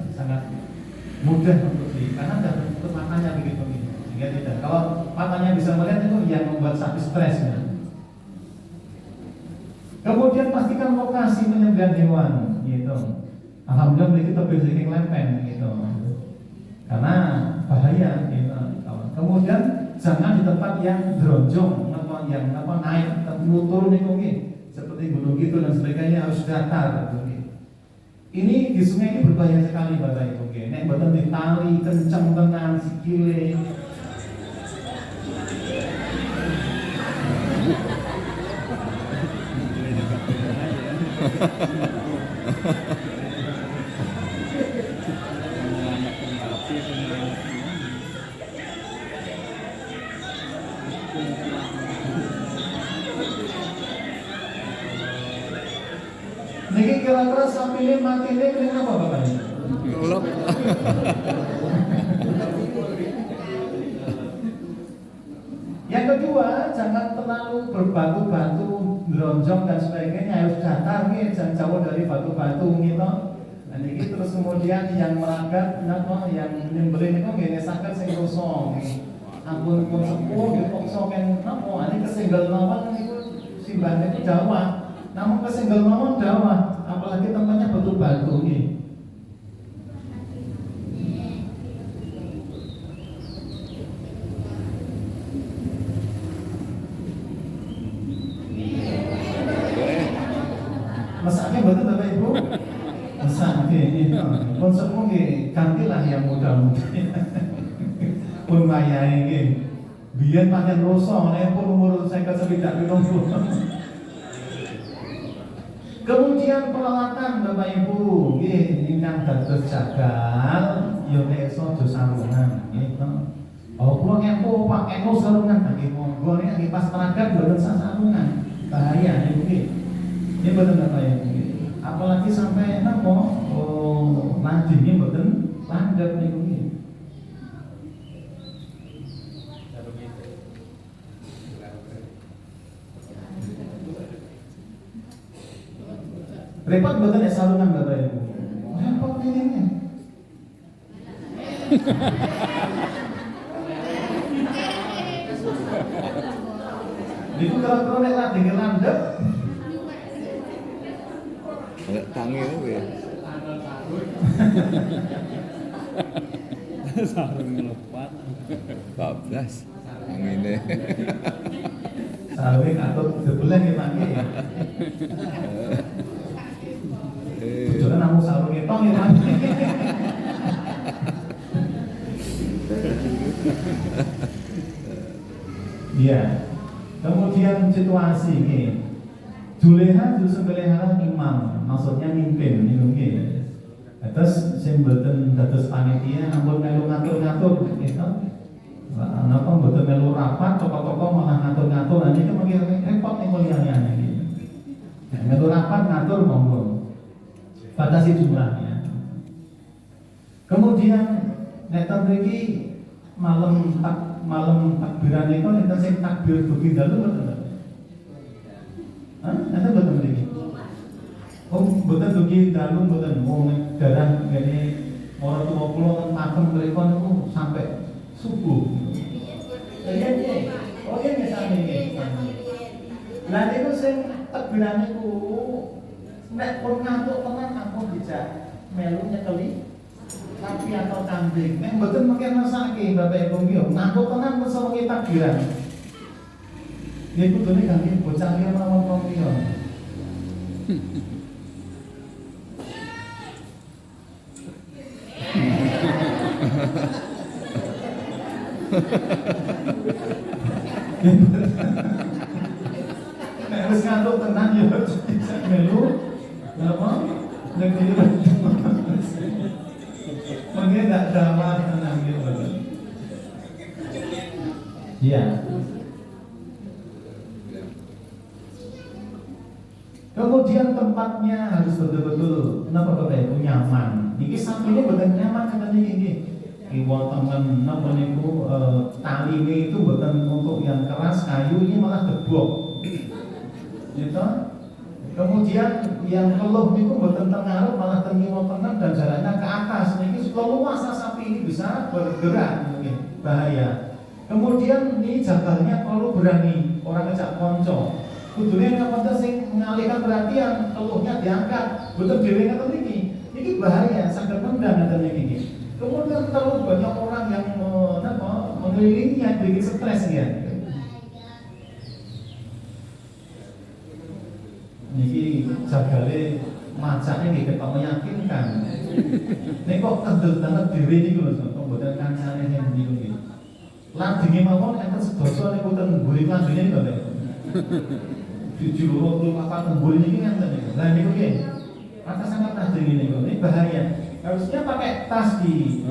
mudah untuk karena ada penutup matanya begitu sehingga tidak. Kalau matanya bisa melihat itu yang membuat sapi stres ya. Kemudian pastikan lokasi penyembelihan hewan gitu. Alhamdulillah kita bersihkan lempen gitu. Karena bahaya gitu. Kemudian jangan di tempat yang dronjong atau yang naik turun itu seperti gunung gitu dan sebagainya, harus datar gitu. Ini di sungai ini berbahaya sekali Bapak Ibu. Nek mboten ditali kenceng tenan sikile. Niki kira-kira sampine matine kena apa Bapak? Kelop. Yang kedua, jangan terlalu berbatu-batu, geronjong dan sebagainya, harus datar nih, jangan jauh dari batu-batu gitu. Dan ini terus kemudian yang meragat, yang nyembelih itu gini sakit sing kosong. Ampun pun sepuh, dipaksa kan napa, ini kesenggel lawan itu simbahnya itu Jawa. Namun kesenggel lawan Jawa, apalagi tempatnya batu-batu nih. Masaknya betul Bapak Ibu? Masak ini, konsepmu gantilah yang muda-muda. Pun mayai ini, biar pakai rosong, pun umur saya kesepidak minum. Kemudian peralatan Bapak Ibu, ini kan dados jagal, yo nek sojo sarungan, gitu. Oh, pulang empo Pak, empo sarungan, nggih monggo nek pas peragat mboten sarungan, bahaya ini. Ini betul Bapak Ibu. Apalagi sampai napa? Oh, landine mboten landhep niku nggih. Repot betul ya sarungan Bapak Ibu. Repot ini. Itu kalau nek landine landhep Nggak tangi itu ya. Sarung melepat. 14 angine. sarung atau sebulan ya Pak nggih. Jangan namu sarung etong ya Pak. Iya. Kemudian situasi ini, Juleha justru sembelihan imam, maksudnya mimpin niku nggih. Terus sing mboten dados panitia ampun melu ngatur-ngatur gitu. Napa mboten melu rapat, tokoh-tokoh malah ngatur-ngatur, ini kan mungkin repot nih muliane iki. Melu rapat ngatur monggo. Batasi jumlahnya. Kemudian neta mriki malam takbiran itu enten sing takbir dugi dalu mboten. Hah? Enten mboten mriki. Oh, mboten dugi dalu mboten. Wong darah ngene ora tuwa kula ten pakem mriku niku sampai subuh. Iya nggih. Oh iya nggih sami nggih. Lah niku sing takbiran niku nek pun ngantuk tenan ampun dijak melu nyekeli sapi atau kambing. Nek mboten mengke mesake Bapak Ibu nggih, ngantuk tenan mesti wengi takbiran. Nggih kudune kangge bocah liya mawon pira. Nek wis ngantuk tenan ya dijak melu napa? Negeri mungkin nggak drama tenang gitu. Iya. Kemudian tempatnya harus betul-betul kenapa Bapak Ibu nyaman. Niki sapi ini bukan nyaman katanya ini. Iwal temen napa niku tali ini itu bukan untuk yang keras kayu, ini malah gebok. Gitu. Kemudian yang keluh niku bukan tengaruh malah tengiwal tenang dan jalannya ke atas. Niki leluasa sapi ini bisa bergerak mungkin bahaya. Kemudian ini jagalnya perlu berani, orang ngejak konco. Kudune ngapa sing mengalihkan perhatian, keluhnya diangkat, betul dhewe ngoten niki. Ini bahaya, saged nendang ngoten niki. Kemudian terlalu banyak orang yang mengelilinginya bikin stres ya. Niki jagale macane nggih ketok meyakinkan. Nek kok kendel banget dhewe niku lho, kok mboten kancane sing niku nggih. Lajenge mawon enten sedasa niku ten mburi lanjene niku lho. Jujur loro apa tembul ini ngenten niku. Lah niku nggih. Atas sangat tajam niku. Ini bahaya. Harusnya pakai tas di.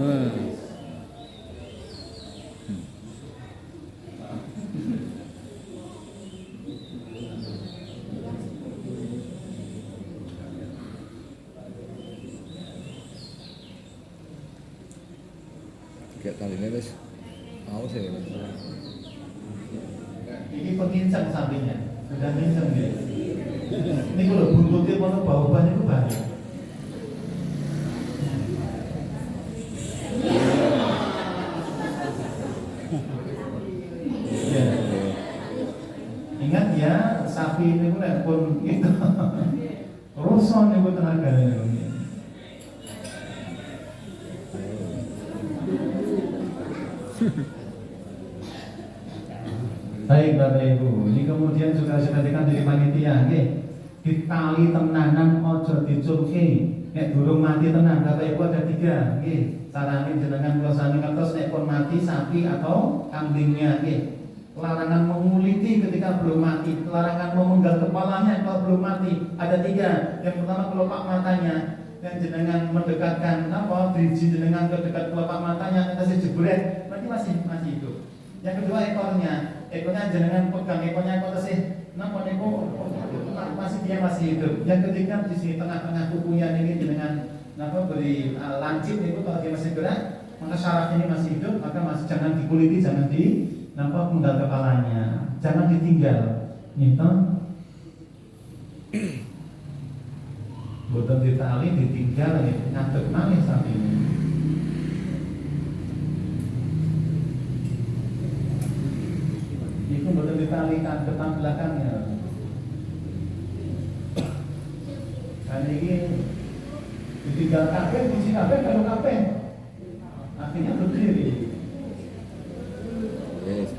Kayak tali ini wis mau sih. Ini pengincang sampingnya. Sudah ngincang dia. Ini kalau buntutnya mau bau banyak itu bahaya. Ya. Ingat ya, sapi ini pun itu ruson itu tenaganya. Baik Bapak Ibu, ini kemudian juga diperhatikan dari panitia, di tali tenanan ojo dicurki, nek durung mati tenan. Bapak Ibu ada 3, carane jenengan kula sami ngertos nek pun mati sapi atau kambingnya, larangan menguliti ketika belum mati, larangan memenggal kepalanya kalau belum mati. Ada 3. Yang pertama kelopak matanya, yang jenengan mendekatkan driji jenengan ke dekat kelopak matanya, nanti jebret, berarti masih hidup. Yang kedua ekornya jenengan pegang ekornya kok tesih napa niku masih hidup. Yang ketiga di sini tengah-tengah kukunya ini jenengan beri lancip niku kalau dia masih gerak, maka syaraf ini masih hidup, maka masih jangan dikuliti, jangan penggal kepalanya, jangan ditinggal. Gitu. Boten ditali ditinggal ngadeg malih sapi ini. Itu betul ditalikan depan belakangnya. Dan ini ditinggal kabeh, biji kabeh kalau kabeh. Akhirnya berdiri.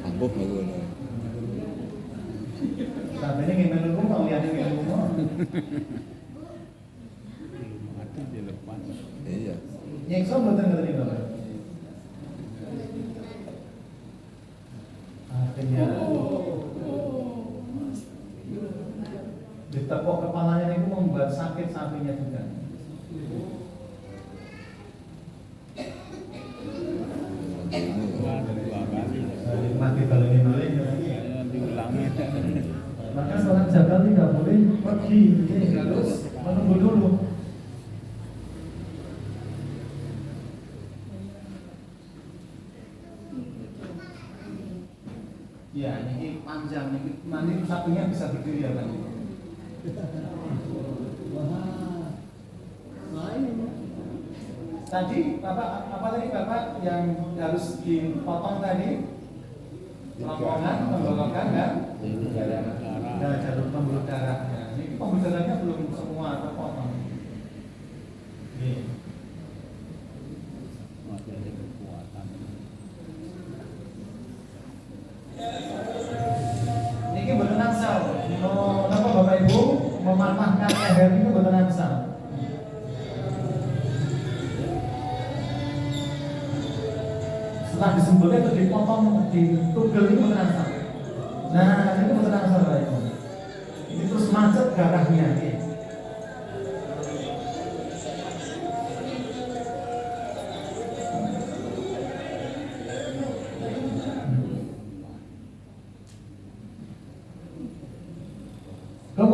Ampuh aku. Sampai ini ngimel rumah, lihat ngimel rumah. Mati di depan. Iya. Nyekso betul ngerti Bapak. Akhirnya ditekuk kepalanya itu membuat sakit sapinya juga. Mati kalau ini balik Diulangi. maka seorang jagal tidak boleh pergi, harus menunggu dulu. Ya, ini panjang, ini nanti sapinya bisa berdiri ya kan? Tadi apa tadi Bapak yang harus dipotong tadi? Rombongan, tenggorokan kan? Nah, jalur pembuluh darahnya. Ini pembuluh darahnya belum semua terpotong. Ini. Masih ada kekuatan. Ini betul nangsal. Kenapa Bapak Ibu mematahkan leher ini betul nangsal? Setelah disembelih itu dipotong, ditugel ini betul nangsal. Nah, ini betul nangsal Bapak Ibu. Ini terus macet darahnya.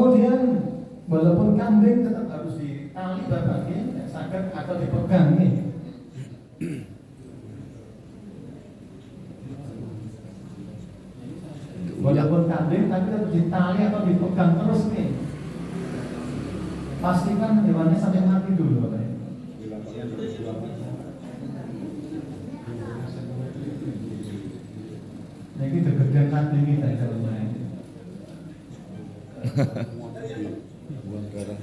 Kemudian walaupun kambing tetap harus ditali bapaknya, sakit atau dipegang nih. Walaupun kambing tapi tetap ditali atau dipegang terus nih. Pastikan hewannya sampai mati dulu. Nah, ini degedan kambing kita kalau main. Buang darah.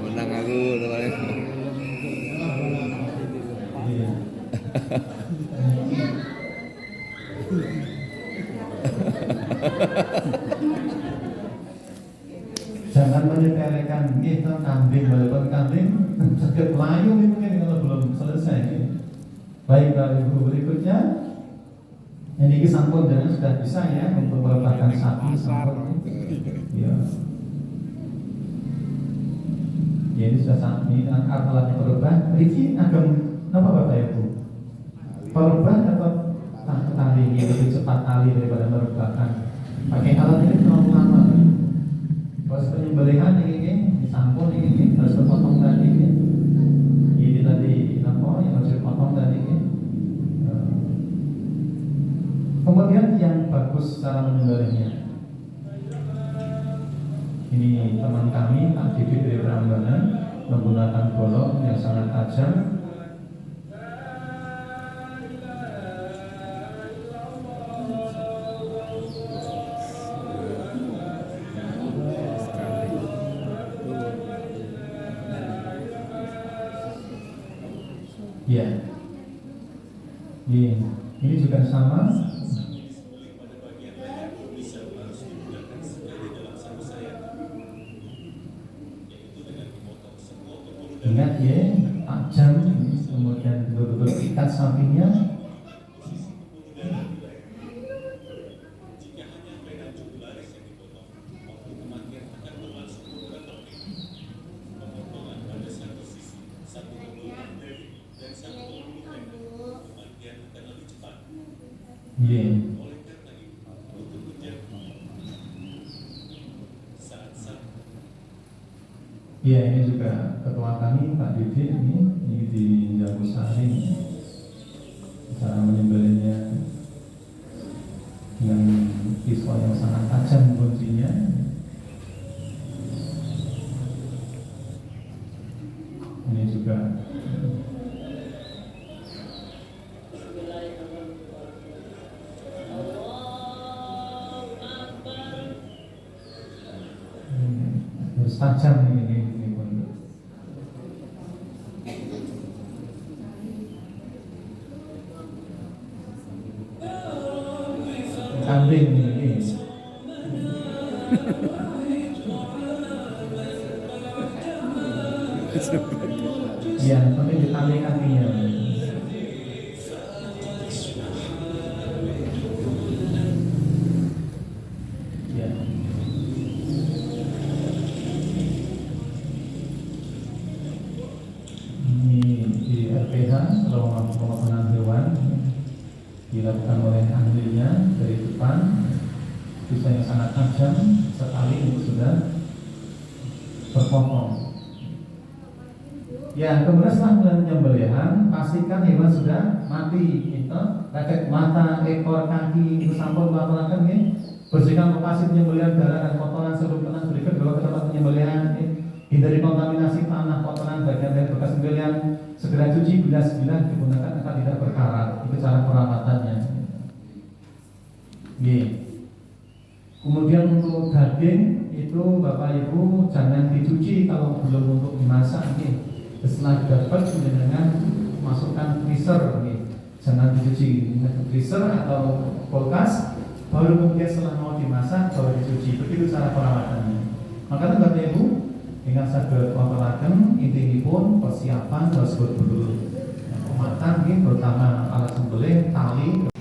Menang aku namanya. Iya. Jangan menyepelekan itu kambing, walaupun kambing sakit layu mungkin kalau belum selesai. Baik, Bapak Ibu, berikutnya ini sampun dan sudah bisa ya untuk merebahkan sapi sampun. Ya. Ya, ini sudah sapi alatnya perebah. Ini agak apa Bapak Ibu? Perebah atau tali ini lebih cepat tali daripada merebahkan. Pakai alat ini terlalu lama. Proses penyembelihan ini disampun ini harus terpotong tadi ini tadi apa yang harus dipotong tadi ini. Kemudian yang bagus cara menyembelihnya. Ini teman kami Pak Didi dari Prambanan menggunakan golok yang sangat tajam. Ya, ini juga sama. Ingat ya, tajam, kemudian betul-betul ikat sapinya. Ya, ini juga ketua kami Pak Didi ini di Jambusari. Cara menyembelihnya dengan pisau yang sangat tajam kuncinya. Ini juga harus tajam ini pun. Kambing ini. Ya, tapi ditali kakinya. Ya. Ini di RPH rumah pemotongan hewan dilakukan oleh ahlinya dari depan, pisaunya sangat tajam sekali sudah terpotong. Ya, kemudian setelah penyembelihan pastikan hewan sudah mati. Itu rakyat mata, ekor, kaki, sampul, laporan ini bersihkan lokasi penyembelihan darah dan kotoran sebelum berikan ke tempat penyembelihan. Hindari kontaminasi tanah, kotoran, bagian dari bekas sembelihan. Segera cuci bilas-bilas digunakan agar tidak berkarat. Itu cara perawatannya. Kemudian untuk daging itu Bapak Ibu jangan dicuci kalau belum untuk dimasak. Setelah dapat dengan masukkan freezer, jangan dicuci freezer atau kulkas. Baru kemudian setelah mau dimasak baru dicuci. Begitu cara perawatannya. Makanya Bapak Ibu dengan saged wawaraken intinipun persiapan harus betul-betul matang, terutama alat sembelih, tali.